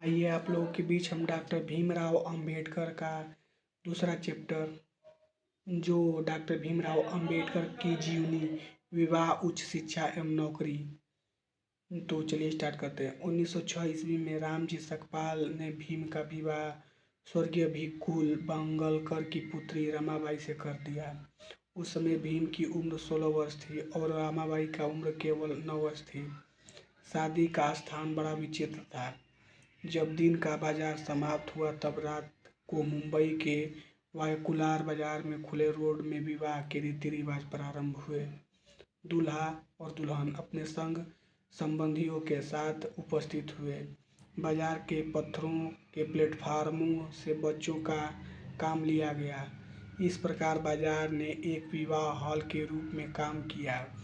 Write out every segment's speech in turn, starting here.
आइए आप लोगों के बीच हम डॉक्टर भीमराव अंबेडकर का दूसरा चैप्टर, जो डॉक्टर भीमराव अंबेडकर की जीवनी, विवाह, उच्च शिक्षा एवं नौकरी। तो चलिए स्टार्ट करते हैं। 1906 ईस्वी में रामजी सकपाल ने भीम का विवाह स्वर्गीय भिक्खुल बंगलकर की पुत्री रमाबाई से कर दिया। उस समय भीम की उम्र 16 वर्ष थी और रमाबाई का उम्र केवल 9 वर्ष थी। शादी का स्थान बड़ा विचित्र था। जब दिन का बाजार समाप्त हुआ तब रात को मुंबई के वायुकुलार बाजार में खुले रोड में विवाह के रीति रिवाज प्रारंभ हुए। दूल्हा और दुल्हन अपने संग संबंधियों के साथ उपस्थित हुए। बाजार के पत्थरों के प्लेटफार्मों से बच्चों का काम लिया गया। इस प्रकार बाजार ने एक विवाह हॉल के रूप में काम किया।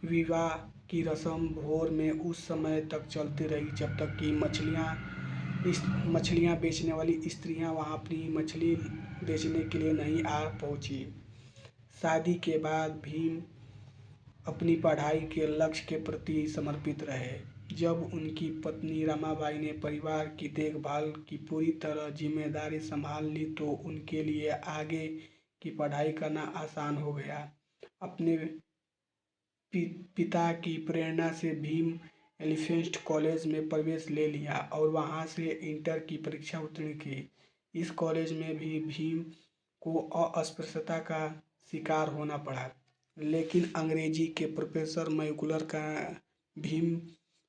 विवाह की रस्म भोर में उस समय तक चलती रही जब तक कि मछलियाँ बेचने वाली स्त्रियाँ वहाँ अपनी मछली बेचने के लिए नहीं आ पहुँची। शादी के बाद भीम अपनी पढ़ाई के लक्ष्य के प्रति समर्पित रहे। जब उनकी पत्नी रमाबाई ने परिवार की देखभाल की पूरी तरह जिम्मेदारी संभाल ली तो उनके लिए आगे की पढ़ाई करना आसान हो गया। अपने पिता की प्रेरणा से भीम एलिफेंट कॉलेज में प्रवेश ले लिया और वहां से इंटर की परीक्षा उत्तीर्ण की। इस कॉलेज में भी भीम को अस्पृश्यता का शिकार होना पड़ा, लेकिन अंग्रेजी के प्रोफेसर मैकुलर का भीम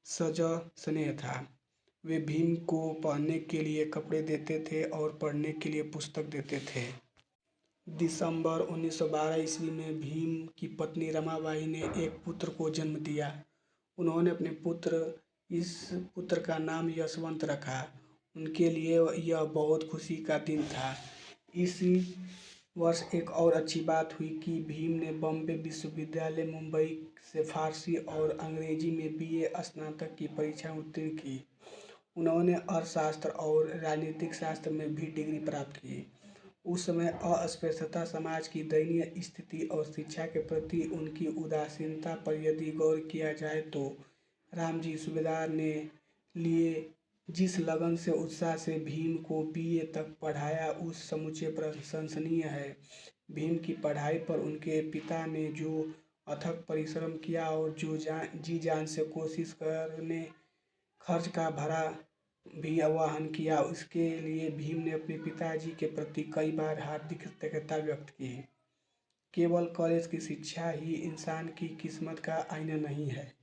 सजा स्नेह था। वे भीम को पहनने के लिए कपड़े देते थे और पढ़ने के लिए पुस्तक देते थे। दिसंबर 1912 ईस्वी में भीम की पत्नी रमाबाई ने एक पुत्र को जन्म दिया। उन्होंने अपने इस पुत्र का नाम यशवंत रखा। उनके लिए यह बहुत खुशी का दिन था। इसी वर्ष एक और अच्छी बात हुई कि भीम ने बॉम्बे विश्वविद्यालय मुंबई से फारसी और अंग्रेजी में बीए स्नातक की परीक्षा उत्तीर्ण की। उन्होंने अर्थशास्त्र और राजनीतिक शास्त्र में भी डिग्री प्राप्त की। उस समय अस्पृश्यता, समाज की दयनीय स्थिति और शिक्षा के प्रति उनकी उदासीनता पर यदि गौर किया जाए तो रामजी सूबेदार ने लिए जिस लगन से उत्साह से भीम को बीए तक पढ़ाया उस समुचे प्रशंसनीय है। भीम की पढ़ाई पर उनके पिता ने जो अथक परिश्रम किया और जो जी जान से कोशिश करने खर्च का भरा भी आह्वान किया, उसके लिए भीम ने अपने पिताजी के प्रति कई बार हार्दिक कृतज्ञता व्यक्त की। केवल कॉलेज की शिक्षा ही इंसान की किस्मत का आईना नहीं है।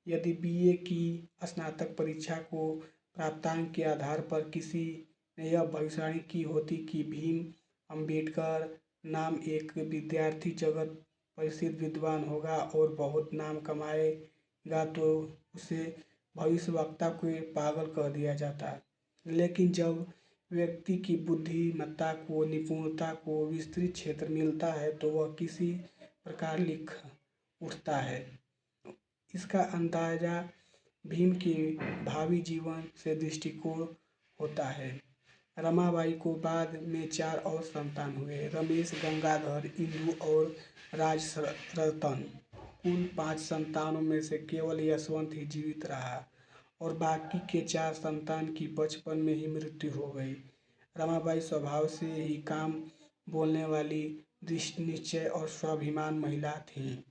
यदि बीए की स्नातक परीक्षा को प्राप्तांक के आधार पर किसी ने यह भविष्यवाणी की होती कि भीम अम्बेडकर नाम एक विद्यार्थी जगत प्रसिद्ध विद्वान होगा और बहुत नाम कमाएगा, तो उसे भविष्यवक्ता को पागल कह दिया जाता। लेकिन जब व्यक्ति की बुद्धिमत्ता को, निपुणता को विस्तृत क्षेत्र मिलता है तो वह किसी प्रकार लिख उठता है। इसका अंदाजा भीम के भावी जीवन से दृष्टिकोण होता है। रमाबाई को बाद में 4 और संतान हुए, रमेश, गंगाधर, इंदु और राजरतन। कुल 5 संतानों में से केवल यशवंत ही जीवित रहा और बाकी के 4 संतान की बचपन में ही मृत्यु हो गई। रमाबाई स्वभाव से ही काम बोलने वाली, दृढ़निश्चय और स्वाभिमान महिला थीं।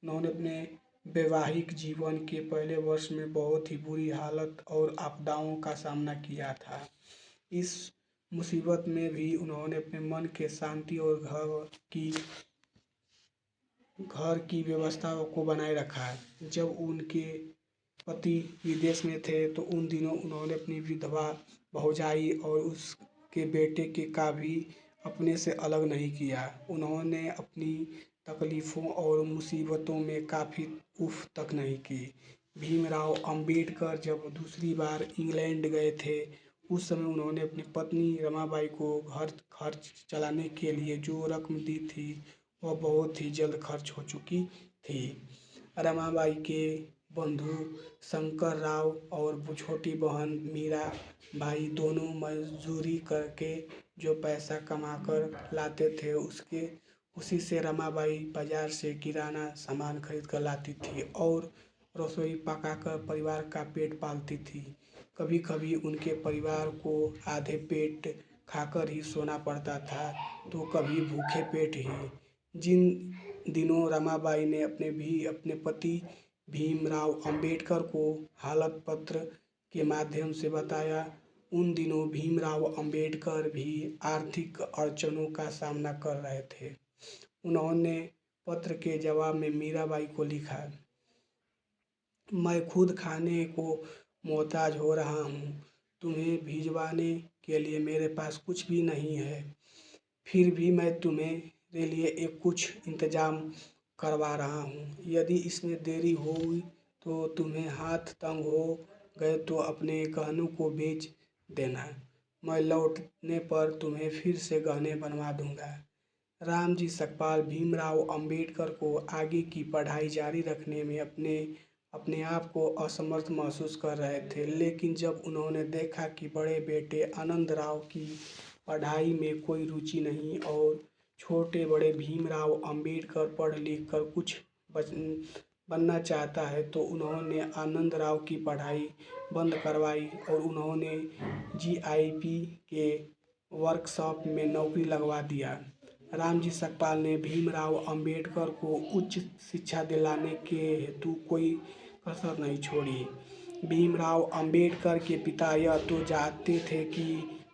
उन्होंने अपने वैवाहिक जीवन के पहले वर्ष में बहुत ही बुरी हालत और आपदाओं का सामना किया था। इस मुसीबत में भी उन्होंने अपने मन के शांति और घर की व्यवस्था को बनाए रखा। जब उनके पति विदेश में थे तो उन दिनों उन्होंने अपनी विधवा भौजाई और उसके बेटे के का भी अपने से अलग नहीं किया। उन्होंने अपनी तकलीफ़ों और मुसीबतों में काफ़ी उफ तक नहीं की। भीमराव अंबेडकर जब दूसरी बार इंग्लैंड गए थे उस समय उन्होंने अपनी पत्नी रमाबाई को घर खर्च चलाने के लिए जो रकम दी थी वह बहुत ही जल्द खर्च हो चुकी थी। रमाबाई के बंधु शंकर राव और छोटी बहन मीरा बाई दोनों मजदूरी करके जो पैसा कमाकर लाते थे उसी से रमाबाई बाजार से किराना सामान खरीद कर लाती थी और रसोई पकाकर परिवार का पेट पालती थी। कभी कभी उनके परिवार को आधे पेट खाकर ही सोना पड़ता था, तो कभी भूखे पेट ही। जिन दिनों रमाबाई ने अपने पति भीमराव अंबेडकर को हालत पत्र के माध्यम से बताया, उन दिनों भीमराव अंबेडकर भी आर्थिक अड़चनों का सामना कर रहे थे। उन्होंने पत्र के जवाब में मीराबाई को लिखा, मैं खुद खाने को मोहताज हो रहा हूँ, तुम्हें भिजवाने के लिए मेरे पास कुछ भी नहीं है, फिर भी मैं तुम्हारे लिए एक कुछ इंतजाम करवा रहा हूँ। यदि इसमें देरी हुई तो तुम्हें हाथ तंग हो गए तो अपने गहनों को बेच देना, मैं लौटने पर तुम्हें फिर से गहने बनवा दूंगा। रामजी सकपाल भीमराव अंबेडकर को आगे की पढ़ाई जारी रखने में अपने आप को असमर्थ महसूस कर रहे थे, लेकिन जब उन्होंने देखा कि बड़े बेटे आनंदराव की पढ़ाई में कोई रुचि नहीं और छोटे बड़े भीमराव अंबेडकर पढ़ लिख कर कुछ बनना चाहता है, तो उन्होंने आनंदराव की पढ़ाई बंद करवाई और उन्होंने जीआईपी के वर्कशॉप में नौकरी लगवा दिया। रामजी सकपाल ने भीमराव अंबेडकर को उच्च शिक्षा दिलाने के हेतु कोई कसर नहीं छोड़ी। भीमराव अंबेडकर के पिता यह तो चाहते थे कि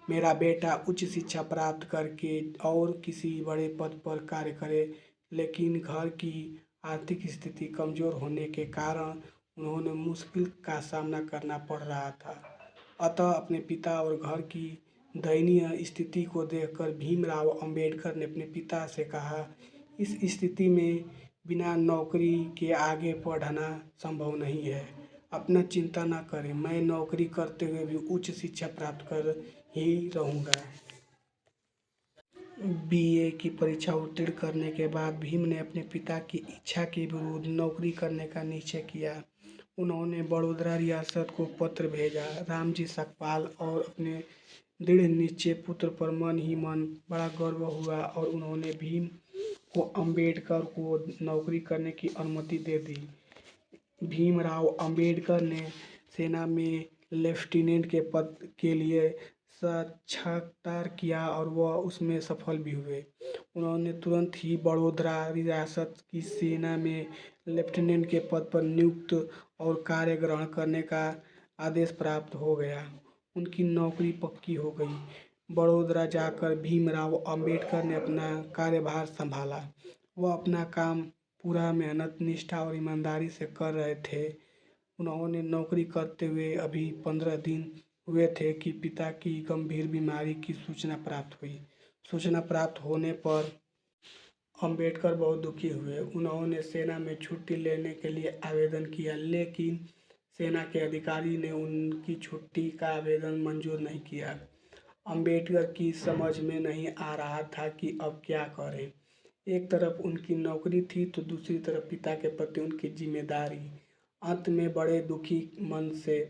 मेरा बेटा उच्च शिक्षा प्राप्त करके और किसी बड़े पद पर कार्य करे, लेकिन घर की आर्थिक स्थिति कमज़ोर होने के कारण उन्होंने मुश्किल का सामना करना पड़ रहा था। अतः अपने पिता और घर की दयनीय स्थिति को देखकर भीमराव अंबेडकर ने अपने पिता से कहा, इस स्थिति में बिना नौकरी के आगे पढ़ना संभव नहीं है। अपना चिंता न करें, मैं नौकरी करते हुए भी उच्च शिक्षा प्राप्त कर ही रहूँगा। बीए की परीक्षा उत्तीर्ण करने के बाद भीम ने अपने पिता की इच्छा के विरुद्ध नौकरी करने का निश्चय किया। उन्होंने बड़ोदरा रियासत को पत्र भेजा। रामजी सकपाल और अपने दृढ़ निश्चय पुत्र पर मन ही मन बड़ा गर्व हुआ और उन्होंने भीम को अंबेडकर को नौकरी करने की अनुमति दे दी। भीमराव अंबेडकर ने सेना में लेफ्टिनेंट के पद के लिए साक्षात्कार किया और वह उसमें सफल भी हुए। उन्होंने तुरंत ही बड़ोदरा रियासत की सेना में लेफ्टिनेंट के पद पर नियुक्त और कार्य ग्रहण करने का आदेश प्राप्त हो गया। उनकी नौकरी पक्की हो गई। बड़ोदरा जाकर भीमराव अंबेडकर ने अपना कार्यभार संभाला। वह अपना काम पूरा मेहनत, निष्ठा और ईमानदारी से कर रहे थे। उन्होंने नौकरी करते हुए अभी 15 दिन हुए थे कि पिता की गंभीर बीमारी की सूचना प्राप्त हुई। सूचना प्राप्त होने पर अंबेडकर बहुत दुखी हुए। उन्होंने सेना में छुट्टी लेने के लिए आवेदन किया, लेकिन सेना के अधिकारी ने उनकी छुट्टी का आवेदन मंजूर नहीं किया। अंबेडकर की समझ में नहीं आ रहा था कि अब क्या करें। एक तरफ उनकी नौकरी थी तो दूसरी तरफ पिता के प्रति उनकी जिम्मेदारी। अंत में बड़े दुखी मन से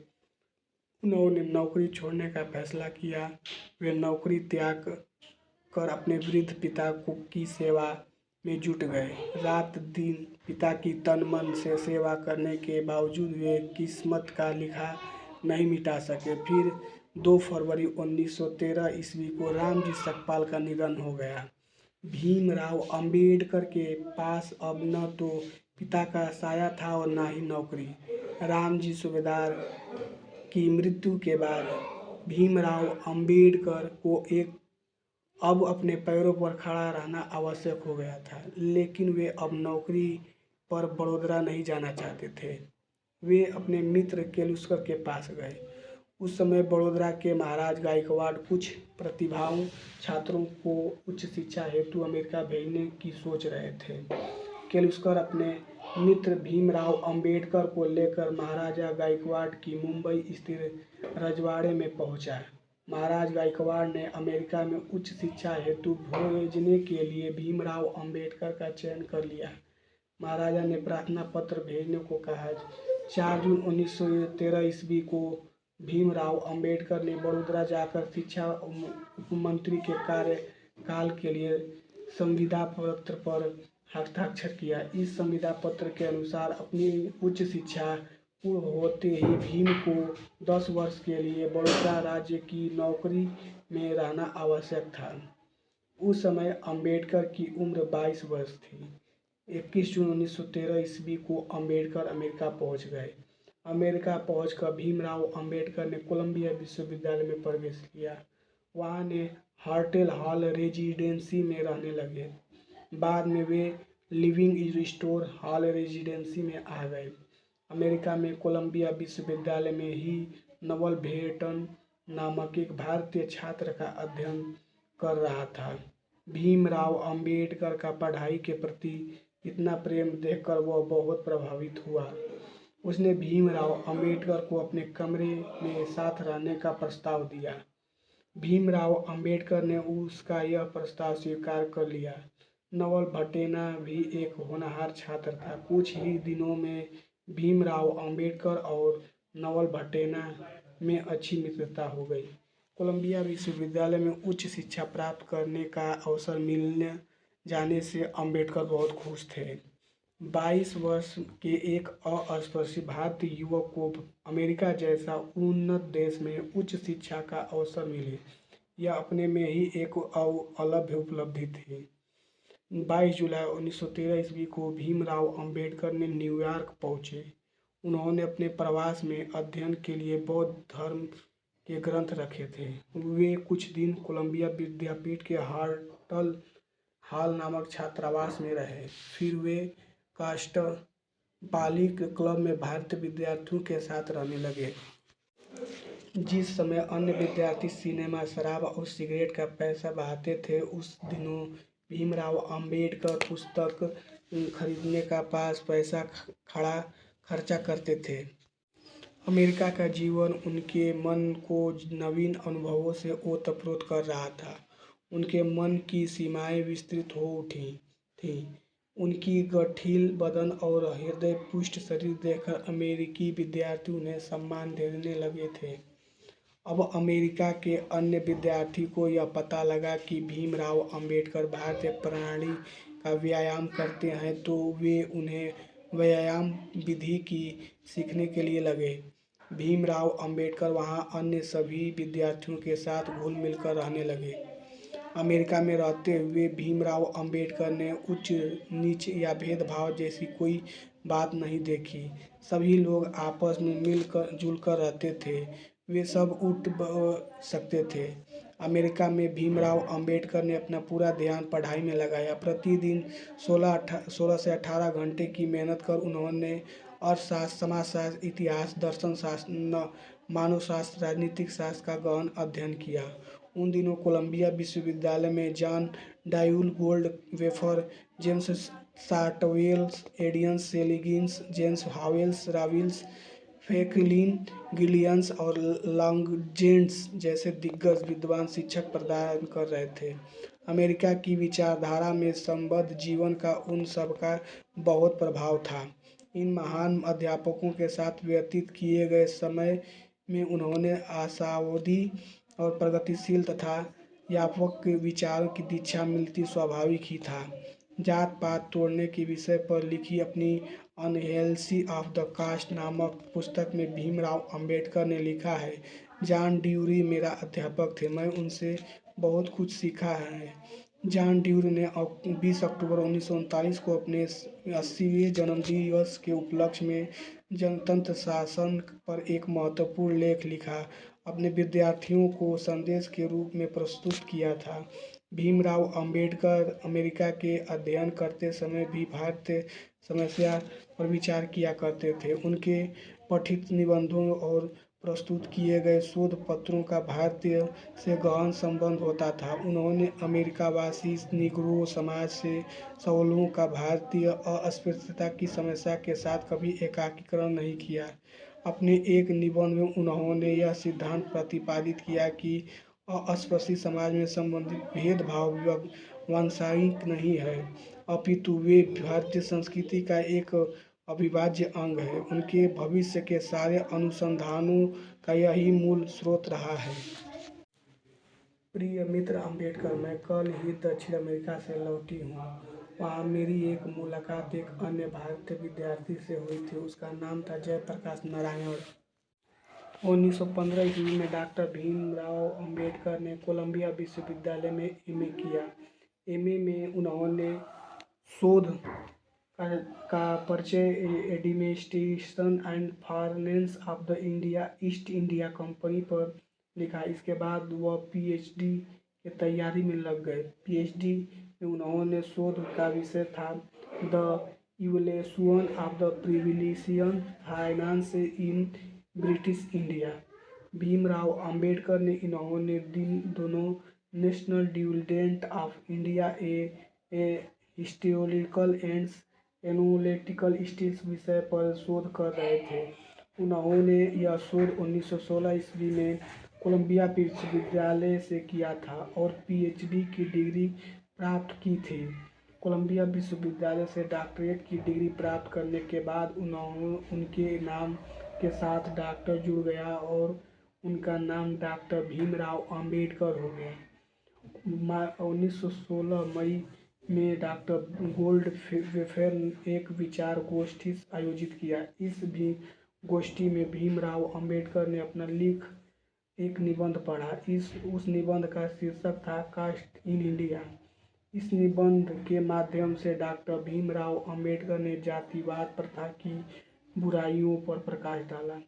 उन्होंने नौकरी छोड़ने का फैसला किया। वे नौकरी त्याग कर अपने वृद्ध पिता की सेवा में जुट गए। रात दिन पिता की तन मन से सेवा करने के बावजूद वे किस्मत का लिखा नहीं मिटा सके। फिर 2 फरवरी 1913 ईस्वी को रामजी सकपाल का निधन हो गया। भीमराव अंबेडकर के पास अब न तो पिता का साया था और न ही नौकरी। रामजी सूबेदार की मृत्यु के बाद भीमराव अंबेडकर को अब अपने पैरों पर खड़ा रहना आवश्यक हो गया था, लेकिन वे अब नौकरी पर बड़ोदरा नहीं जाना चाहते थे। वे अपने मित्र केलुस्कर के पास गए। उस समय बड़ोदरा के महाराज गायकवाड़ कुछ प्रतिभावान छात्रों को उच्च शिक्षा हेतु अमेरिका भेजने की सोच रहे थे। केलुस्कर अपने मित्र भीमराव अंबेडकर को लेकर महाराजा गायकवाड़ की मुंबई स्थित रजवाड़े में पहुंचा। महाराज गायकवाड़ ने अमेरिका में उच्च शिक्षा हेतु भेजने के लिए भीमराव अंबेडकर का चयन कर लिया। महाराजा ने प्रार्थना पत्र भेजने को कहा। 4 जून 1913 ईस्वी को भीमराव अंबेडकर ने बड़ोदरा जाकर शिक्षा उपमंत्री के कार्यकाल के लिए संविदा पत्र पर हस्ताक्षर किया। इस संविदा पत्र के अनुसार अपनी उच्च शिक्षा पूर्ण होते ही भीम को 10 वर्ष के लिए बड़ौदा राज्य की नौकरी में रहना आवश्यक था। उस समय अंबेडकर की उम्र 22 वर्ष थी। 21 जून 1913 ईस्वी को अंबेडकर अमेरिका पहुंच गए। अमेरिका पहुंचकर भीमराव अंबेडकर ने कोलंबिया विश्वविद्यालय में प्रवेश लिया। वहां ने हार्टेल हॉल रेजिडेंसी में रहने लगे। बाद में वे लिविंग स्टोर हॉल रेजिडेंसी में आ गए। अमेरिका में कोलंबिया विश्वविद्यालय में ही नवल भेटन नामक एक भारतीय छात्र का अध्ययन कर रहा था। भीमराव अंबेडकर का पढ़ाई के प्रति इतना प्रेम देखकर वह बहुत प्रभावित हुआ। उसने भीमराव अंबेडकर को अपने कमरे में साथ रहने का प्रस्ताव दिया। भीमराव अंबेडकर ने उसका यह प्रस्ताव स्वीकार कर लिया। नवल भटेना भी एक होनहार छात्र था। कुछ ही दिनों में भीमराव अंबेडकर और नवल भटेना में अच्छी मित्रता हो गई। कोलंबिया विश्वविद्यालय में उच्च शिक्षा प्राप्त करने का अवसर मिलने जाने से अंबेडकर बहुत खुश थे। 22 वर्ष के एक अस्पृश्य भारतीय युवक को अमेरिका जैसा उन्नत देश में उच्च शिक्षा का अवसर मिले, यह अपने में ही एक अलभ्य उपलब्धि थी। 22 जुलाई 1913 ईस्वी को भीमराव अंबेडकर ने न्यूयॉर्क पहुंचे। उन्होंने अपने प्रवास में अध्ययन के लिए बौद्ध धर्म के ग्रंथ रखे थे। वे कुछ दिन कोलंबिया विद्यापीठ के हार्टल हॉल नामक छात्रावास में रहे। फिर वे कास्टबालिक क्लब में भारतीय विद्यार्थियों के साथ रहने लगे। जिस समय अन्य विद्यार्थी सिनेमा, शराब और सिगरेट का पैसा बहाते थे, उस दिनों भीमराव अंबेडकर पुस्तक खरीदने का पास पैसा खर्चा करते थे। अमेरिका का जीवन उनके मन को नवीन अनुभवों से ओतप्रोत कर रहा था। उनके मन की सीमाएं विस्तृत हो उठी थीं। उनकी गठिल बदन और हृदय पुष्ट शरीर देखकर अमेरिकी विद्यार्थी उन्हें सम्मान देने लगे थे। अब अमेरिका के अन्य विद्यार्थी को यह पता लगा कि भीमराव अंबेडकर भारतीय प्रणाली का व्यायाम करते हैं, तो वे उन्हें व्यायाम विधि की सीखने के लिए लगे। भीमराव अंबेडकर वहां अन्य सभी विद्यार्थियों के साथ घुल मिलकर रहने लगे। अमेरिका में रहते हुए भीमराव अंबेडकर ने उच्च नीच या भेदभाव जैसी कोई बात नहीं देखी। सभी लोग आपस में मिलकर जुलकर रहते थे। वे सब उठ सकते थे। अमेरिका में भीमराव अंबेडकर ने अपना पूरा ध्यान पढ़ाई में लगाया। प्रतिदिन 16 से 18 घंटे की मेहनत कर उन्होंने अर्थशास्त्र, समाजशास्त्र, इतिहास, दर्शन शास्त्र, मानव शास्त्र, राजनीतिक शास्त्र का गहन अध्ययन किया। उन दिनों कोलंबिया विश्वविद्यालय में जॉन डायूल, Goldenweiser, James Shotwell, Edwin Seligman, James हावेल्स, राविल्स, फ्रैंकलिन गिलियंस और लॉन्गजेंस जैसे दिग्गज विद्वान शिक्षक प्रदान कर रहे थे। अमेरिका की विचारधारा में संबद्ध जीवन का उन सबका बहुत प्रभाव था। इन महान अध्यापकों के साथ व्यतीत किए गए समय में उन्होंने आशावादी और प्रगतिशील तथा व्यापक विचारों की दीक्षा मिलती स्वाभाविक ही था। जात पात तोड़ने के विषय पर लिखी अपनी अनहेल्सी ऑफ द कास्ट नामक पुस्तक में भीमराव अंबेडकर ने लिखा है, जॉन ड्यूरी मेरा अध्यापक थे, मैं उनसे बहुत कुछ सीखा है। जॉन ड्यूरी ने 20 अक्टूबर 1939 को अपने 80वें जन्मदिवस के उपलक्ष्य में जनतंत्र शासन पर एक महत्वपूर्ण लेख लिखा, अपने विद्यार्थियों को संदेश के रूप में प्रस्तुत किया था। भीमराव अंबेडकर अमेरिका के अध्ययन करते समय भी भारतीय समस्या पर विचार किया करते थे। उनके पठित निबंधों और प्रस्तुत किए गए शोध पत्रों का भारतीय से गहन संबंध होता था। उन्होंने अमेरिकावासी निग्रो समाज से सवालों का भारतीय अस्पृश्यता की समस्या के साथ कभी एकीकरण नहीं किया। अपने एक निबंध में उन्होंने यह सिद्धांत प्रतिपादित किया कि अस्पृश्य समाज में संबंधित भेदभाव वंशायिक नहीं है, अपितु वे भारतीय संस्कृति का एक अविभाज्य अंग है। उनके भविष्य के सारे अनुसंधानों का यही मूल स्रोत रहा है। प्रिय मित्र अम्बेडकर, मैं कल ही दक्षिण अमेरिका से लौटी हूँ। वहाँ मेरी एक मुलाकात एक अन्य भारतीय विद्यार्थी से हुई थी। उसका नाम था जयप्रकाश नारायण। 1915 ईस्वी में डॉक्टर भीमराव अंबेडकर ने कोलंबिया विश्वविद्यालय में एमए किया। एमए में उन्होंने शोध का, परिचय administration and finance of the India east India company पर लिखा। इसके बाद वह पीएचडी की तैयारी में लग गए। पीएचडी में उन्होंने शोध का विषय था the evolution of the provincial finance in British India. Bhimrao Ambedkar ने इन्होंने दोनों national dividend of India a historical and analytical studies विषय पर शोध कर रहे थे। उन्होंने यह शोध 1916 ईस्वी में कोलंबिया विश्वविद्यालय से किया था और पीएचडी की डिग्री प्राप्त की थी। कोलंबिया विश्वविद्यालय से डॉक्टरेट की डिग्री प्राप्त करने के बाद उनके नाम के साथ डॉक्टर जुड़ गया और उनका नाम डॉक्टर भीमराव अंबेडकर हो गया। 1916 मई में डॉक्टर गोल्डफेयर एक विचार गोष्ठी आयोजित किया। इस भी गोष्ठी में भीमराव अंबेडकर ने अपना एक निबंध पढ़ा। उस निबंध का शीर्षक था कास्ट इन इंडिया। इस निबंध के माध्यम से डॉक्टर भीमराव अंबेडकर ने जातिवाद प्रथा की बुराइयों पर प्रकाश डाला।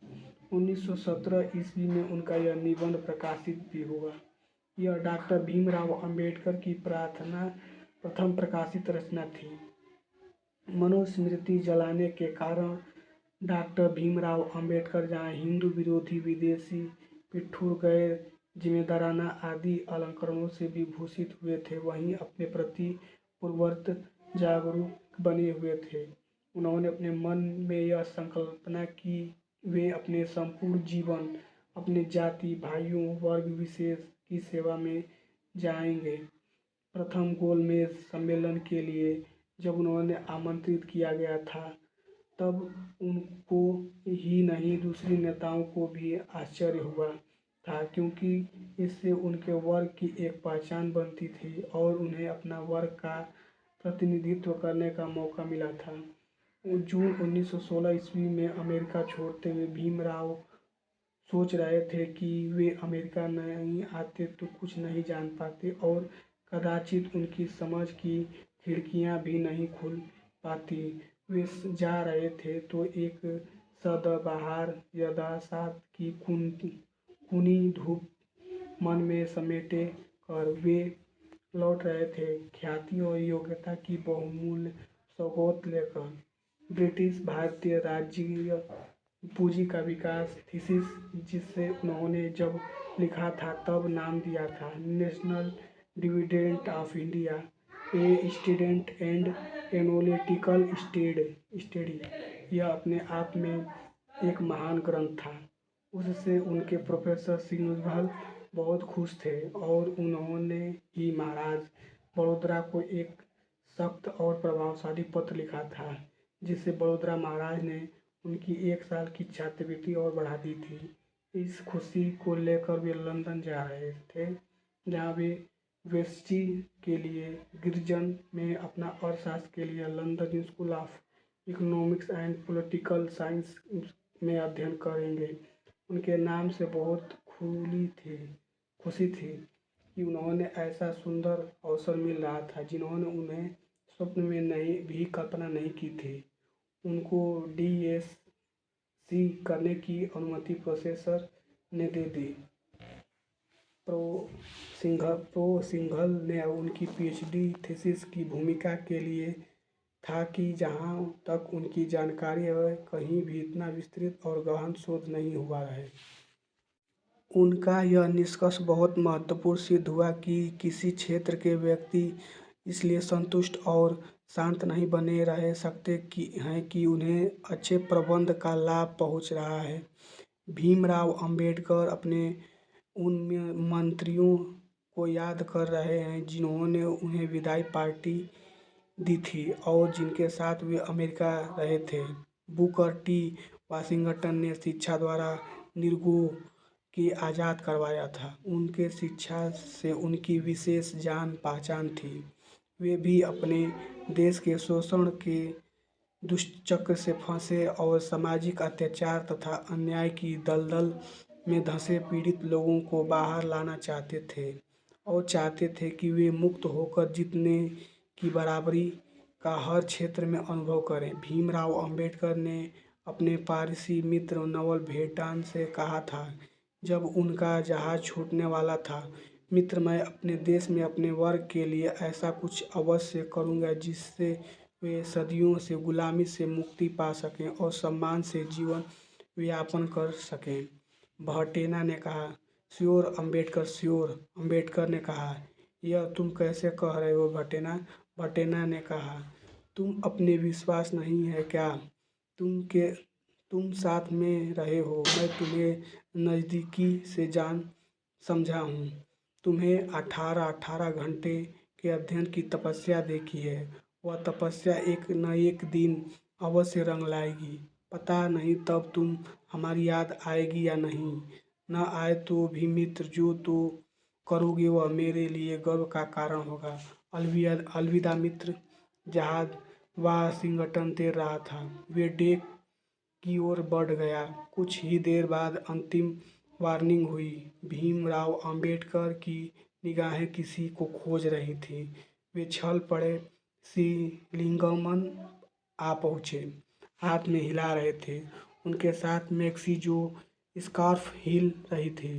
1917 ईस्वी में उनका यह निबंध प्रकाशित भी हुआ। यह डॉक्टर भीमराव अंबेडकर की प्रथम प्रकाशित रचना थी। मनुस्मृति जलाने के कारण डॉक्टर भीमराव अंबेडकर जहाँ हिंदू विरोधी, विदेशी, पिट्ठूर, गैर जिम्मेदाराना आदि अलंकरणों से विभूषित हुए थे, वहीं अपने प्रति पूर्ववत जागरूक बने हुए थे। उन्होंने अपने मन में यह संकल्पना की वे अपने संपूर्ण जीवन अपने जाति भाइयों वर्ग विशेष की सेवा में जाएंगे। प्रथम गोलमेज सम्मेलन के लिए जब उन्होंने आमंत्रित किया गया था, तब उनको ही नहीं दूसरे नेताओं को भी आश्चर्य हुआ था, क्योंकि इससे उनके वर्ग की एक पहचान बनती थी और उन्हें अपना वर्ग का प्रतिनिधित्व करने का मौका मिला था। जून 1916 ईस्वी में अमेरिका छोड़ते हुए भीमराव सोच रहे थे कि वे अमेरिका नहीं आते तो कुछ नहीं जान पाते और कदाचित उनकी समझ की खिड़कियां भी नहीं खुल पाती। वे जा रहे थे तो एक सदाबहार यदासात की खूनी धूप मन में समेटे कर वे लौट रहे थे, ख्याति और योग्यता की बहुमूल्य सौगात लेकर। ब्रिटिश भारतीय राज्य पूंजी का विकास थीसिस, जिसे उन्होंने जब लिखा था तब नाम दिया था national dividend of India a student and analytical study. यह अपने आप में एक महान ग्रंथ था। उससे उनके प्रोफेसर सिंघल बहुत खुश थे और उन्होंने ही महाराज बड़ौदा को एक सख्त और प्रभावशाली पत्र लिखा था, जिससे बड़ौदा महाराज ने उनकी 1 साल की छात्रवृत्ति और बढ़ा दी थी। इस खुशी को लेकर वे लंदन जा रहे थे, जहाँ वे वेस्टी के लिए गिरजन में अपना अर्थशास्त्र के लिए London school of economics and political science में अध्ययन करेंगे। उनके नाम से बहुत खुशी थी कि उन्होंने ऐसा सुंदर अवसर मिल रहा था जिन्होंने उन्हें स्वप्न में नहीं भी कल्पना नहीं की थी। उनको डीएससी करने की अनुमति प्रोफेसर ने दे दी। प्रो सिंघल ने उनकी पीएचडी थीसिस की भूमिका के लिए था कि जहाँ तक उनकी जानकारी है कहीं भी इतना विस्तृत और गहन शोध नहीं हुआ है। उनका यह निष्कर्ष बहुत महत्वपूर्ण सिद्ध हुआ कि किसी क्षेत्र के व्यक्ति इसलिए संतुष्ट और शांत नहीं बने रह सकते कि उन्हें अच्छे प्रबंध का लाभ पहुंच रहा है। भीमराव अंबेडकर अपने उन मंत्रियों को याद कर रहे हैं जिन्होंने उन्हें विदाई पार्टी दी थी और जिनके साथ वे अमेरिका रहे थे। बुकर टी वाशिंगटन ने शिक्षा द्वारा निरगो की आज़ाद करवाया था। उनके शिक्षा से उनकी विशेष जान पहचान थी। वे भी अपने देश के शोषण के दुष्चक्र से फंसे और सामाजिक अत्याचार तथा अन्याय की दलदल में धंसे पीड़ित लोगों को बाहर लाना चाहते थे और चाहते थे कि वे मुक्त होकर जीतने की बराबरी का हर क्षेत्र में अनुभव करें। भीमराव अंबेडकर ने अपने पारसी मित्र नवल भेटान से कहा था, जब उनका जहाज छूटने वाला था, मित्र, मैं अपने देश में अपने वर्ग के लिए ऐसा कुछ अवश्य करूँगा जिससे वे सदियों से गुलामी से मुक्ति पा सकें और सम्मान से जीवन यापन कर सकें। भटेना ने कहा, श्योर अम्बेडकर, श्योर। अम्बेडकर ने कहा, यह तुम कैसे कह रहे हो भटेना? भटेना ने कहा, तुम अपने विश्वास नहीं है क्या? के तुम साथ में रहे हो, मैं तुम्हें नज़दीकी से जान समझा हूँ। तुम्हें 18 घंटे के अध्ययन की तपस्या देखी है। वह तपस्या एक न एक दिन अवश्य रंग लाएगी। पता नहीं तब तुम हमारी याद आएगी या नहीं। न आए तो भी मित्र, जो तो करोगे वह मेरे लिए गर्व का कारण होगा। अलविदा मित्र। जहाज वाशिंगटन तैर रहा था। वे डेक की ओर बढ़ गया। कुछ ही देर बाद अंतिम वार्निंग हुई। भीमराव अंबेडकर की निगाहें किसी को खोज रही थी। वे छल पड़े सीलिंगमन आ पहुँचे, हाथ में हिला रहे थे। उनके साथ मैक्सी जो स्कार्फ हिल रही थी।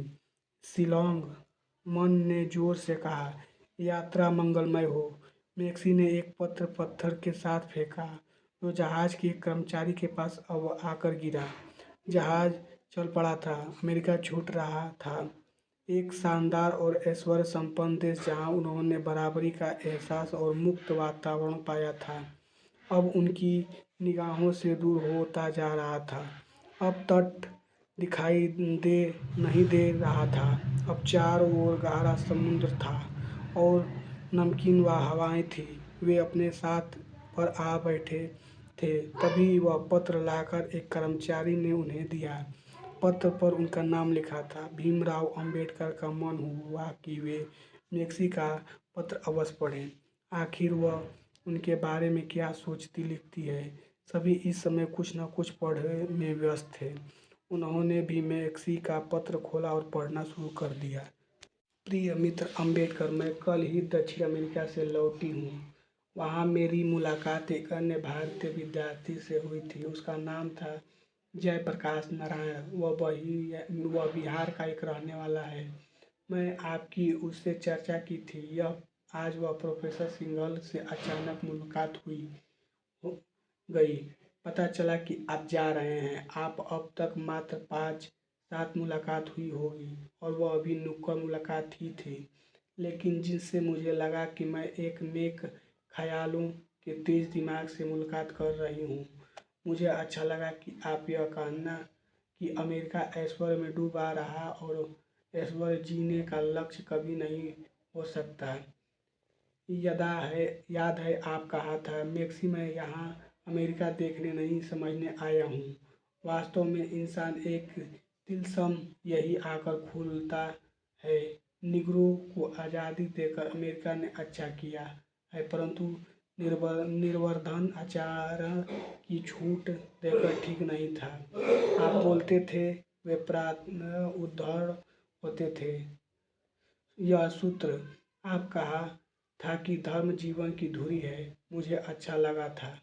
शिलोंग, मन ने जोर से कहा, यात्रा मंगलमय हो। मैक्सी ने एक पत्र पत्थर के साथ फेंका, जो जहाज के एक कर्मचारी के पास अब आकर गिरा। जहाज चल पड़ा था। अमेरिका छूट रहा था। एक शानदार और ऐश्वर्य संपन्न देश जहां उन्होंने बराबरी का एहसास और मुक्त वातावरण पाया था, अब उनकी निगाहों से दूर होता जा रहा था। अब तट दिखाई दे नहीं दे रहा था। अब चारों ओर गहरा समुद्र था और नमकीन हवाएं थी। वे अपने साथ पर आ बैठे थे। तभी वह पत्र लाकर एक कर्मचारी ने उन्हें दिया। पत्र पर उनका नाम लिखा था। भीमराव अंबेडकर का मन हुआ कि वे मैक्सी का पत्र अवश्य पढ़ें। आखिर वह उनके बारे में क्या सोचती लिखती है। सभी इस समय कुछ न कुछ पढ़ने में व्यस्त थे। उन्होंने भी मैक्सी का पत्र खोला और पढ़ना शुरू कर दिया। प्रिय मित्र अंबेडकर, मैं कल ही दक्षिण अमेरिका से लौटी हूँ। वहाँ मेरी मुलाकात एक अन्य भारतीय विद्यार्थी से हुई थी। उसका नाम था जयप्रकाश नारायण। वह बिहार का एक रहने वाला है। मैं आपकी उससे चर्चा की थी। आज वह प्रोफेसर सिंघल से अचानक मुलाकात हो गई। पता चला कि आप जा रहे हैं। आप अब तक मात्र 5-7 मुलाकात हुई होगी और वह अभी नुक्कड़ मुलाकात ही थी, लेकिन जिससे मुझे लगा कि मैं एक नेक ख़यालों के तेज दिमाग से मुलाकात कर रही हूँ। मुझे अच्छा लगा कि आप यह कहना कि अमेरिका ऐश्वर्य में डूबा रहा और ऐश्वर्य जीने का लक्ष्य कभी नहीं हो सकता। याद है आप कहा था, मैक्सी, मैं यहाँ अमेरिका देखने नहीं समझने आया हूँ। वास्तव में इंसान एक तिलस्म यही आकर खुलता है। निग्रो को आज़ादी देकर अमेरिका ने अच्छा किया है, परंतु निर्वर्धन आचरण की छूट देकर ठीक नहीं था। आप बोलते थे वे उद्धड़ होते थे। यह सूत्र आप कहा था कि धर्म जीवन की धुरी है। मुझे अच्छा लगा था।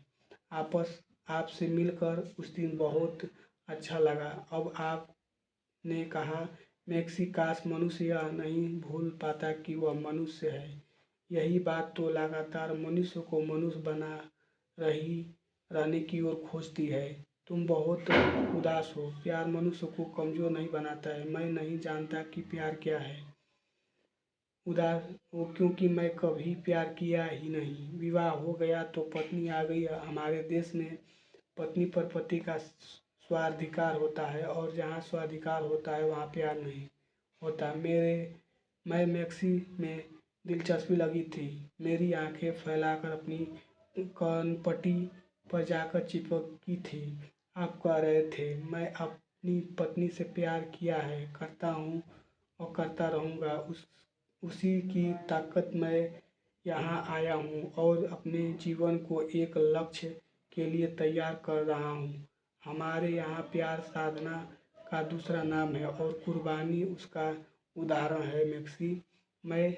आपसे मिलकर उस दिन बहुत अच्छा लगा। अब आपने कहा, मैक्सी, काश मनुष्य यह नहीं भूल पाता कि वह मनुष्य है। यही बात तो लगातार मनुष्य को मनुष्य बना रहने की ओर खोजती है। तुम बहुत उदास हो। प्यार मनुष्य को कमज़ोर नहीं बनाता है। मैं नहीं जानता कि प्यार क्या है, उदास हो, क्योंकि मैं कभी प्यार किया ही नहीं। विवाह हो गया तो पत्नी आ गई। हमारे देश में पत्नी पर पति का स्वाधिकार होता है और जहाँ स्वाधिकार होता है वहाँ प्यार नहीं होता। मैं मैक्सी में दिलचस्पी लगी थी। मेरी आंखें फैलाकर अपनी कनपटी पर जाकर चिपकी थी। आप कह रहे थे, मैं अपनी पत्नी से प्यार किया है, करता हूँ और करता रहूँगा। उसी की ताकत में यहाँ आया हूँ और अपने जीवन को एक लक्ष्य के लिए तैयार कर रहा हूँ। हमारे यहाँ प्यार साधना का दूसरा नाम है और कुर्बानी उसका उदाहरण है। मैक्सी, मैं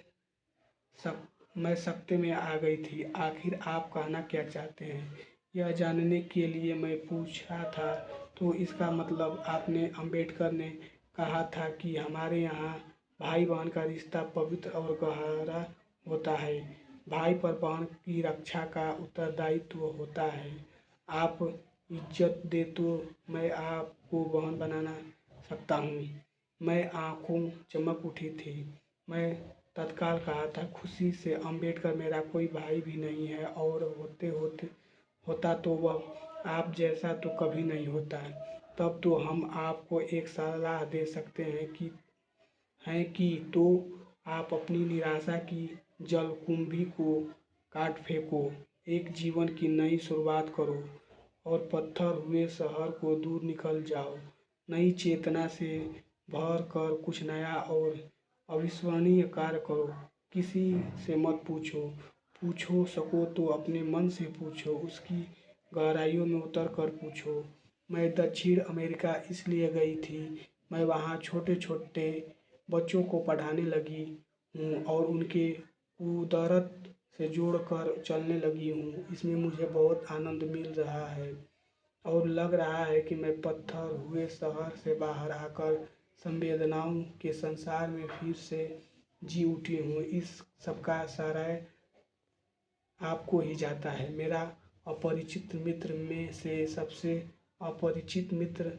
सक मैं सकते में आ गई थी। आखिर आप कहना क्या चाहते हैं? यह जानने के लिए मैं पूछा था। तो इसका मतलब आपने अम्बेडकर ने कहा था कि हमारे यहाँ भाई बहन का रिश्ता पवित्र और गहरा होता है। भाई पर बहन की रक्षा का उत्तरदायित्व होता है। आप इज्जत दे तो मैं आपको बहन बनाना सकता हूँ। मैं आंखों चमक उठी थी। मैं तत्काल कहा था, खुशी से, अम्बेडकर, मेरा कोई भाई भी नहीं है और होता तो वह आप जैसा तो कभी नहीं होता। तब तो हम आपको एक सलाह दे सकते हैं कि तो आप अपनी निराशा की जलकुंभी को काट फेंको, एक जीवन की नई शुरुआत करो और पत्थर हुए शहर को दूर निकल जाओ। नई चेतना से भर कर कुछ नया और अविस्मरणीय कार्य करो। किसी से मत पूछो। पूछो सको तो अपने मन से पूछो, उसकी गहराइयों में उतर कर पूछो। मैं दक्षिण अमेरिका इसलिए गई थी। मैं वहाँ छोटे छोटे बच्चों को पढ़ाने लगी हूँ और उनके कुदरत से जोड़कर चलने लगी हूँ। इसमें मुझे बहुत आनंद मिल रहा है और लग रहा है कि मैं पत्थर हुए शहर से बाहर आकर संवेदनाओं के संसार में फिर से जी उठी हूँ। इस सबका श्रेय आपको ही जाता है। मेरा अपरिचित मित्र में से सबसे अपरिचित मित्र,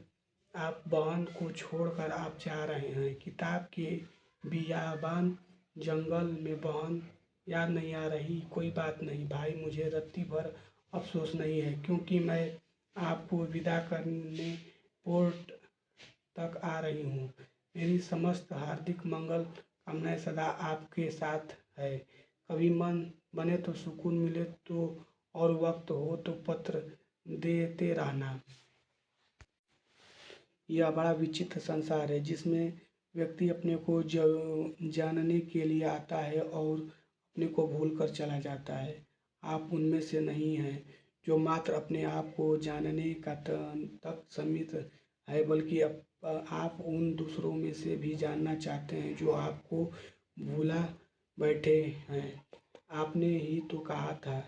आप बहन को छोड़कर आप जा रहे हैं। किताब के बियाबान जंगल में बहन याद नहीं आ रही? कोई बात नहीं भाई, मुझे रत्ती भर अफसोस नहीं है, क्योंकि मैं आपको विदा करने पोर्ट तक आ रही हूँ। मेरी समस्त हार्दिक मंगल कामनाएं सदा आपके साथ है। कभी मन बने तो, सुकून मिले तो और वक्त हो तो पत्र देते रहना। यह बड़ा विचित्र संसार है जिसमें व्यक्ति अपने को जानने के लिए आता है और अपने को भूल कर चला जाता है। आप उनमें से नहीं हैं जो मात्र अपने आप को जानने का तक सीमित है, बल्कि आप उन दूसरों में से भी जानना चाहते हैं जो आपको भूला बैठे हैं। आपने ही तो कहा था,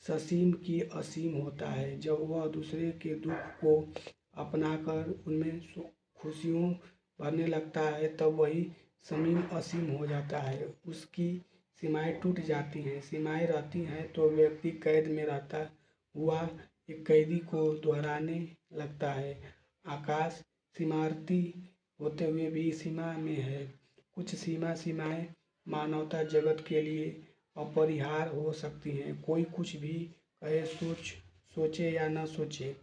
ससीम की असीम होता है। जब वह दूसरे के दुख को अपनाकर उनमें खुशियों भरने लगता है, तब वही समीम असीम हो जाता है। उसकी सीमाएं टूट जाती हैं। सीमाएं रहती हैं तो व्यक्ति कैद में रहता हुआ एक कैदी को दोहराने लगता है। आकाश सीमार्थी होते हुए भी सीमा में है। कुछ सीमाएं मानवता जगत के लिए अपरिहार्य हो सकती हैं। कोई कुछ भी कहे, सोचे या न सोचे,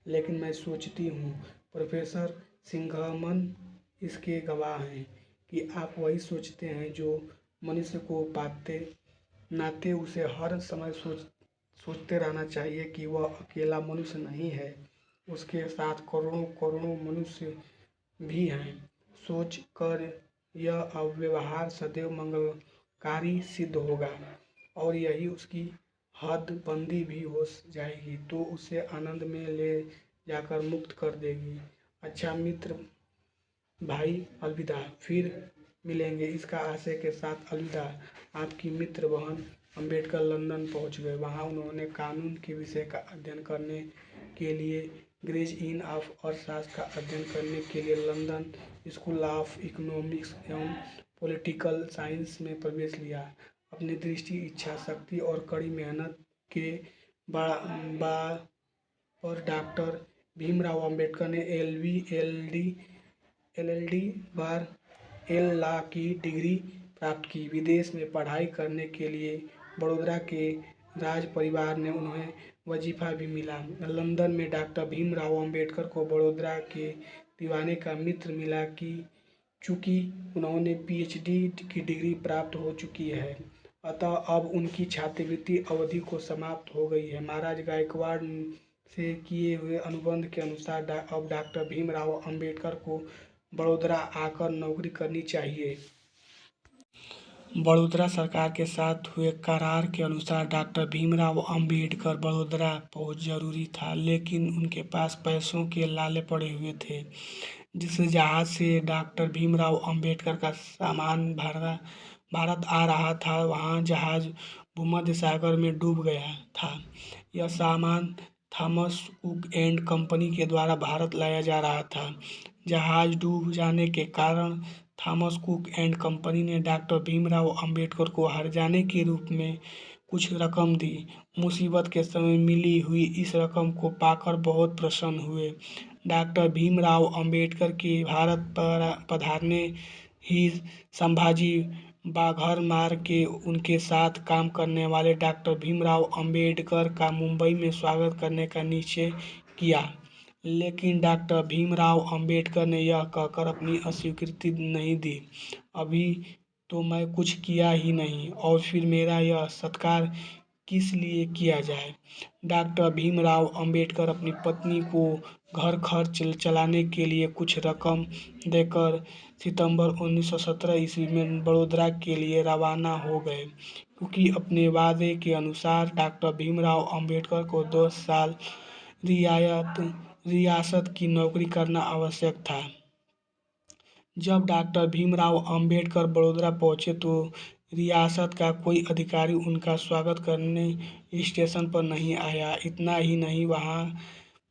लेकिन मैं सोचती हूँ। प्रोफेसर सिंघमन इसके गवाह हैं कि आप वही सोचते हैं जो मनुष्य को पाते नाते उसे हर समय सोचते रहना चाहिए कि वह अकेला मनुष्य नहीं है, उसके साथ करोड़ों करोड़ों मनुष्य भी हैं। सोच कर यह अव्यवहार सदैव मंगलकारी सिद्ध होगा और यही उसकी हदबंदी भी हो जाएगी, तो उसे आनंद में ले जाकर मुक्त कर देगी। अच्छा मित्र भाई, अलविदा, फिर मिलेंगे। इसका आशय के साथ अलविदा। आपकी मित्र बहन। अम्बेडकर लंदन पहुंच गए। वहां उन्होंने कानून के विषय का अध्ययन करने के लिए ग्रेज इन ऑफ अर्थशास्त्र का अध्ययन करने के लिए लंदन स्कूल ऑफ इकोनॉमिक्स एवं पॉलिटिकल साइंस में प्रवेश लिया। अपनी दृष्टि, इच्छा शक्ति और कड़ी मेहनत के बल पर डॉक्टर भीमराव अम्बेडकर ने एलएलडी बार एल लॉ की डिग्री प्राप्त की। विदेश में पढ़ाई करने के लिए बड़ौदा के राज परिवार ने उन्हें वजीफा भी मिला। लंदन में डॉक्टर भीमराव अम्बेडकर को बड़ौदा के दीवाने का मित्र मिला कि चूँकि उन्होंने पीएचडी की डिग्री प्राप्त हो चुकी है, अतः अब उनकी छात्रवृत्ति अवधि को समाप्त हो गई है। महाराज गायकवाड़ से किए हुए अनुबंध के अनुसार अब डॉक्टर भीमराव अम्बेडकर को बड़ौदा आकर नौकरी करनी चाहिए। बड़ोदरा सरकार के साथ हुए करार के अनुसार डॉक्टर भीमराव अंबेडकर बड़ोदरा पहुंच जरूरी था, लेकिन उनके पास पैसों के लाले पड़े हुए थे। जिस जहाज से डॉक्टर भीमराव अंबेडकर का सामान भारत आ रहा था, वहाँ जहाज भूमध्य सागर में डूब गया था। यह सामान थॉमस कुक एंड कंपनी के द्वारा भारत लाया जा रहा था। जहाज डूब जाने के कारण थॉमस कुक एंड कंपनी ने डॉक्टर भीमराव अंबेडकर को हर्जाने के रूप में कुछ रकम दी। मुसीबत के समय मिली हुई इस रकम को पाकर बहुत प्रसन्न हुए। डॉक्टर भीमराव अंबेडकर के भारत पधारने ही संभाजी बाघर मार के उनके साथ काम करने वाले डॉक्टर भीमराव अंबेडकर का मुंबई में स्वागत करने का निश्चय किया, लेकिन डॉक्टर भीमराव अंबेडकर ने यह कहकर अपनी अस्वीकृति नहीं दी, अभी तो मैं कुछ किया ही नहीं और फिर मेरा यह सत्कार किस लिए किया जाए। डॉक्टर भीमराव अंबेडकर अपनी पत्नी को घर खर्च चलाने के लिए कुछ रकम देकर सितंबर 1917 ईस्वी में बड़ोदरा के लिए रवाना हो गए, क्योंकि अपने वादे के अनुसार डॉक्टर भीमराव अंबेडकर को 10 साल रियासत की नौकरी करना आवश्यक था। जब डॉक्टर भीमराव अंबेडकर बड़ोदरा पहुंचे तो रियासत का कोई अधिकारी उनका स्वागत करने स्टेशन पर नहीं आया। इतना ही नहीं, वहां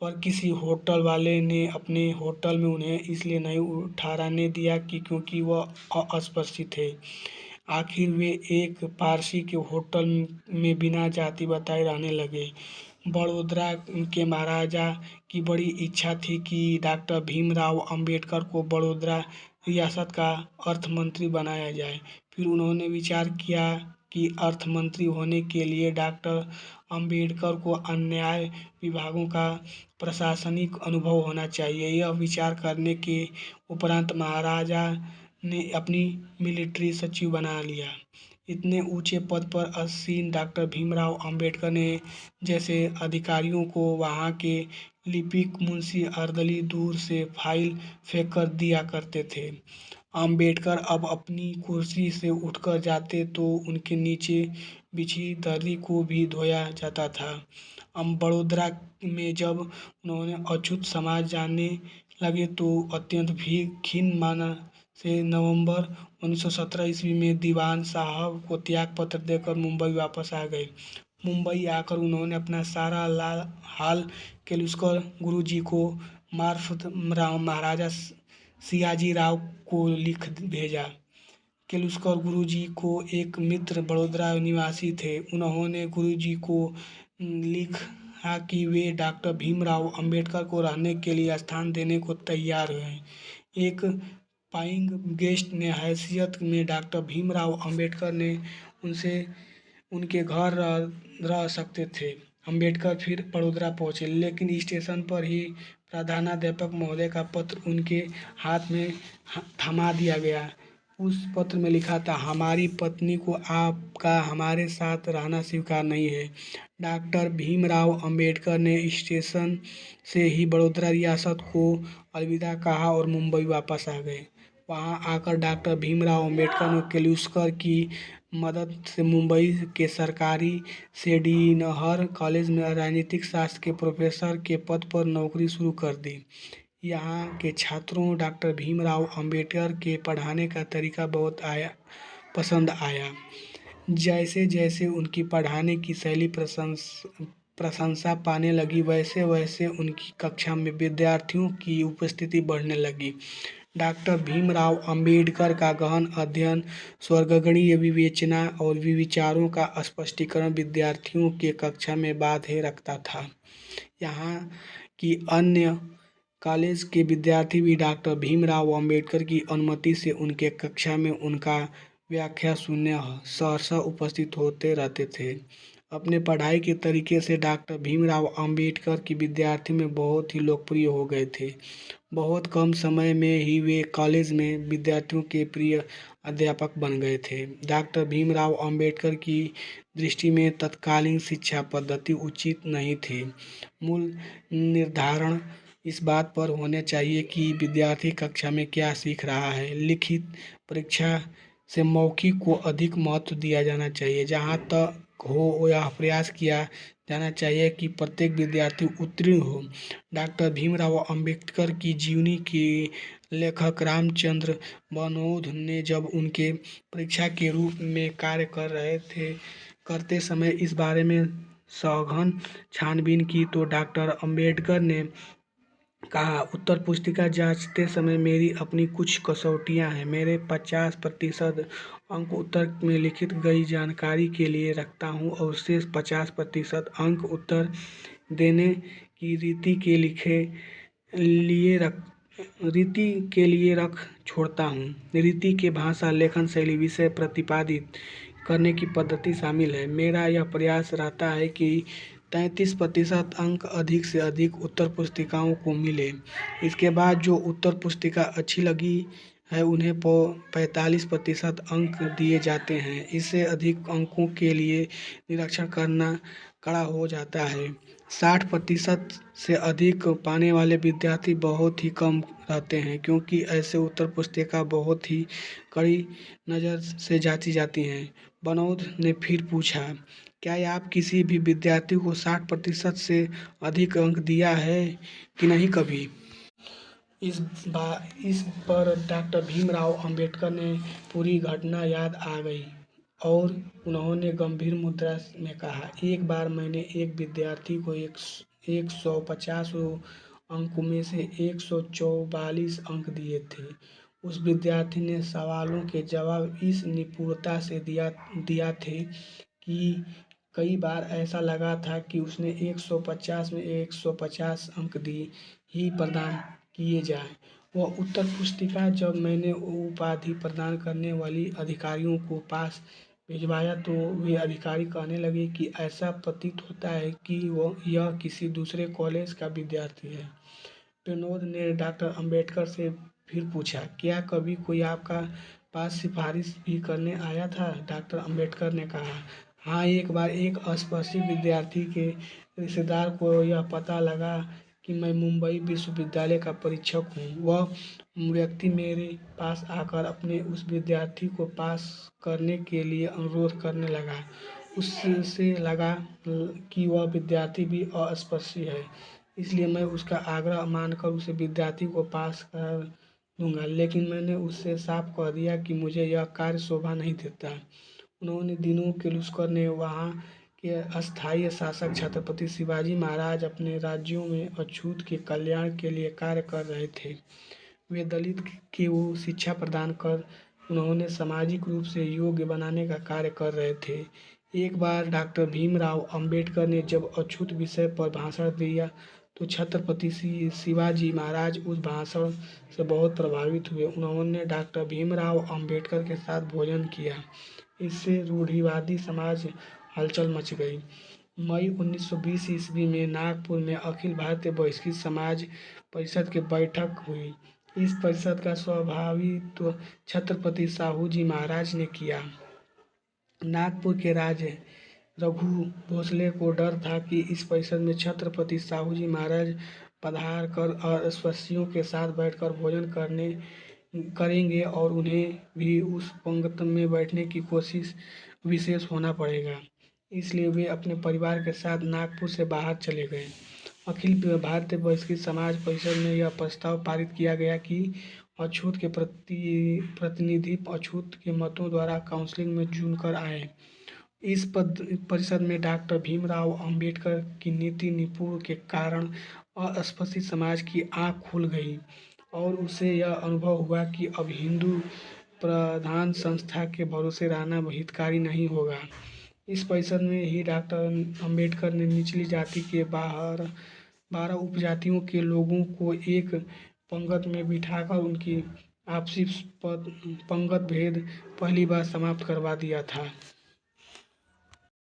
पर किसी होटल वाले ने अपने होटल में उन्हें इसलिए नहीं ठहराने दिया कि क्योंकि वह अस्पृश्य थे। आखिर वे एक पारसी के होटल में बिना जाति बताए रहने लगे। बड़ोदरा के महाराजा की बड़ी इच्छा थी कि डॉक्टर भीमराव अंबेडकर को बड़ोदरा रियासत का अर्थ मंत्री बनाया जाए। फिर उन्होंने विचार किया कि अर्थ मंत्री होने के लिए डॉक्टर अंबेडकर को अन्याय विभागों का प्रशासनिक अनुभव होना चाहिए। यह विचार करने के उपरांत महाराजा ने अपनी मिलिट्री सचिव बना लिया। इतने ऊंचे पद पर आसीन डॉक्टर भीमराव अंबेडकर ने जैसे अधिकारियों को वहां के लिपिक मुंशी अर्दली दूर से फाइल फेंक कर दिया करते थे। अंबेडकर अब अपनी कुर्सी से उठकर जाते तो उनके नीचे बिछी दर्री को भी धोया जाता था। बड़ोदरा में जब उन्होंने अछूत समाज जानने लगे तो अत्यंत भी खिन्न मन से नवंबर 1917 ईस्वी में दीवान साहब को त्याग पत्र देकर मुंबई वापस आ गए। मुंबई आकर उन्होंने अपना सारा हाल केलुस्कर गुरुजी को मार्फत महाराजा सियाजी राव को लिख भेजा। केलुस्कर गुरुजी को एक मित्र बड़ोदरा निवासी थे। उन्होंने गुरुजी को लिखा कि वे डॉक्टर भीमराव अंबेडकर को रहने के लिए स्थान देने को तैयार हैं। एक पाइंग गेस्ट ने हैसियत में डॉक्टर भीमराव अंबेडकर ने उनसे उनके घर रह सकते थे। अंबेडकर फिर बड़ोदरा पहुंचे, लेकिन स्टेशन पर ही प्रधानाध्यापक महोदय का पत्र उनके हाथ में थमा दिया गया। उस पत्र में लिखा था, हमारी पत्नी को आपका हमारे साथ रहना स्वीकार नहीं है। डॉक्टर भीमराव अंबेडकर ने स्टेशन से ही बड़ोदरा रियासत को अलविदा कहा और मुंबई वापस आ गए। वहां आकर डॉक्टर भीमराव अंबेडकर ने केलुस्कर की मदद से मुंबई के सरकारी सेडीनहर कॉलेज में राजनीतिक शास्त्र के प्रोफेसर के पद पर नौकरी शुरू कर दी। यहाँ के छात्रों डॉक्टर भीमराव अंबेडकर के पढ़ाने का तरीका बहुत पसंद आया। जैसे जैसे उनकी पढ़ाने की शैली प्रशंसा पाने लगी, वैसे वैसे उनकी कक्षा में विद्यार्थियों की उपस्थिति बढ़ने लगी। डॉक्टर भीमराव अंबेडकर का गहन अध्ययन, स्वर्गगणीय विवेचना और विचारों का स्पष्टीकरण विद्यार्थियों के कक्षा में बाधे रखता था। यहाँ की अन्य कॉलेज के विद्यार्थी भी डॉक्टर भीमराव अंबेडकर की अनुमति से उनके कक्षा में उनका व्याख्या सुनने सहर्षा उपस्थित होते रहते थे। अपने पढ़ाई के तरीके से डॉक्टर भीमराव अंबेडकर की विद्यार्थी में बहुत ही लोकप्रिय हो गए थे। बहुत कम समय में ही वे कॉलेज में विद्यार्थियों के प्रिय अध्यापक बन गए थे। डॉक्टर भीमराव अंबेडकर की दृष्टि में तत्कालीन शिक्षा पद्धति उचित नहीं थी। मूल निर्धारण इस बात पर होने चाहिए कि विद्यार्थी कक्षा में क्या सीख रहा है। लिखित परीक्षा से मौखिक को अधिक महत्व दिया जाना चाहिए। जहाँ तक हो यह प्रयास किया जाना चाहिए कि प्रत्येक विद्यार्थी उत्तीर्ण हो। डॉक्टर भीमराव अंबेडकर की जीवनी के लेखक रामचंद्र बनोद ने जब उनके परीक्षा के रूप में कार्य करते समय इस बारे में सघन छानबीन की तो डॉक्टर अंबेडकर ने कहा, उत्तर पुस्तिका जांचते समय मेरी अपनी कुछ कसौटियां हैं। मेरे 50% अंक उत्तर में लिखित गई जानकारी के लिए रखता हूं और शेष 50% अंक उत्तर देने की रीति के लिए रख छोड़ता हूँ। रीति के भाषा, लेखन शैली, विषय प्रतिपादित करने की पद्धति शामिल है। मेरा यह प्रयास रहता है कि 33% अंक अधिक से अधिक उत्तर पुस्तिकाओं को मिले। इसके बाद जो उत्तर पुस्तिका अच्छी लगी है उन्हें 45% अंक दिए जाते हैं। इससे अधिक अंकों के लिए निरीक्षण करना कड़ा हो जाता है। 60% से अधिक पाने वाले विद्यार्थी बहुत ही कम रहते हैं, क्योंकि ऐसे उत्तर पुस्तिका बहुत ही कड़ी नज़र से जांची जाती हैं। बनोद ने फिर पूछा, क्या आप किसी भी विद्यार्थी को 60% से अधिक अंक दिया है कि नहीं कभी? इस पर डॉक्टर भीमराव अंबेडकर ने पूरी घटना याद आ गई और उन्होंने गंभीर मुद्रा में कहा, एक बार मैंने एक विद्यार्थी को 150 अंक में से 144 अंक दिए थे। उस विद्यार्थी ने सवालों के जवाब इस निपुणता से दिया थे कि कई बार ऐसा लगा था कि उसने 150 में 150 अंक ही प्रदान किए जाए। वह उत्तर पुस्तिका जब मैंने उपाधि प्रदान करने वाली अधिकारियों को पास भिजवाया तो वे अधिकारी कहने लगे कि ऐसा प्रतीत होता है कि यह किसी दूसरे कॉलेज का विद्यार्थी है। विनोद ने डॉक्टर अंबेडकर से फिर पूछा, क्या कभी कोई आपका पास सिफारिश भी करने आया था? डॉक्टर अंबेडकर ने कहा, हाँ, एक बार एक अस्पृश्य विद्यार्थी के रिश्तेदार को यह पता लगा कि मैं मुंबई विश्वविद्यालय का परीक्षक हूँ। वह व्यक्ति मेरे पास आकर अपने उस विद्यार्थी को पास करने के लिए अनुरोध करने लगा। उससे लगा कि वह विद्यार्थी भी अस्पृश्य है, इसलिए मैं उसका आग्रह मानकर उसे विद्यार्थी को पास कर दूंगा, लेकिन मैंने उससे साफ कह दिया कि मुझे यह कार्य शोभा नहीं देता। उन्होंने दिनों केलुस्कर ने वहाँ के अस्थायी शासक छत्रपति शिवाजी महाराज अपने राज्यों में अछूत के कल्याण के लिए कार्य कर रहे थे। वे दलित को शिक्षा प्रदान कर उन्होंने सामाजिक रूप से योग्य बनाने का कार्य कर रहे थे। एक बार डॉक्टर भीमराव अंबेडकर ने जब अछूत विषय पर भाषण दिया तो छत्रपति शिवाजी महाराज उस भाषण से बहुत प्रभावित हुए। उन्होंने डॉक्टर भीमराव अंबेडकर के साथ भोजन किया। इससे रूढ़िवादी समाज हलचल मच गई। मई 1920 ईस्वी में नागपुर में अखिल भारतीय बहिष्कृत समाज परिषद की बैठक हुई। इस परिषद का सभापतित्व छत्रपति साहू जी महाराज ने किया। नागपुर के राजे रघु भोसले को डर था कि इस परिषद में छत्रपति साहू जी महाराज पधार कर अस्पृश्यों के साथ बैठकर भोजन करेंगे और उन्हें भी उस पंक्ति में बैठने की कोशिश विशेष होना पड़ेगा। इसलिए वे अपने परिवार के साथ नागपुर से बाहर चले गए। अखिल भारतीय बहिष्कृत समाज परिषद में यह प्रस्ताव पारित किया गया कि अछूत के प्रतिनिधि अछूत के मतों द्वारा काउंसिल में चुनकर आए। इस परिषद में डॉक्टर भीमराव अंबेडकर की नीति निपुण के कारण अस्पृश्य समाज की आँख खुल गई और उसे यह अनुभव हुआ कि अब हिंदू प्रधान संस्था के भरोसे रहना हितकारी नहीं होगा। इस परिषद में ही डॉक्टर अंबेडकर ने निचली जाति के 12 उपजातियों के लोगों को एक पंगत में बिठाकर उनकी आपसी पंगत भेद पहली बार समाप्त करवा दिया था।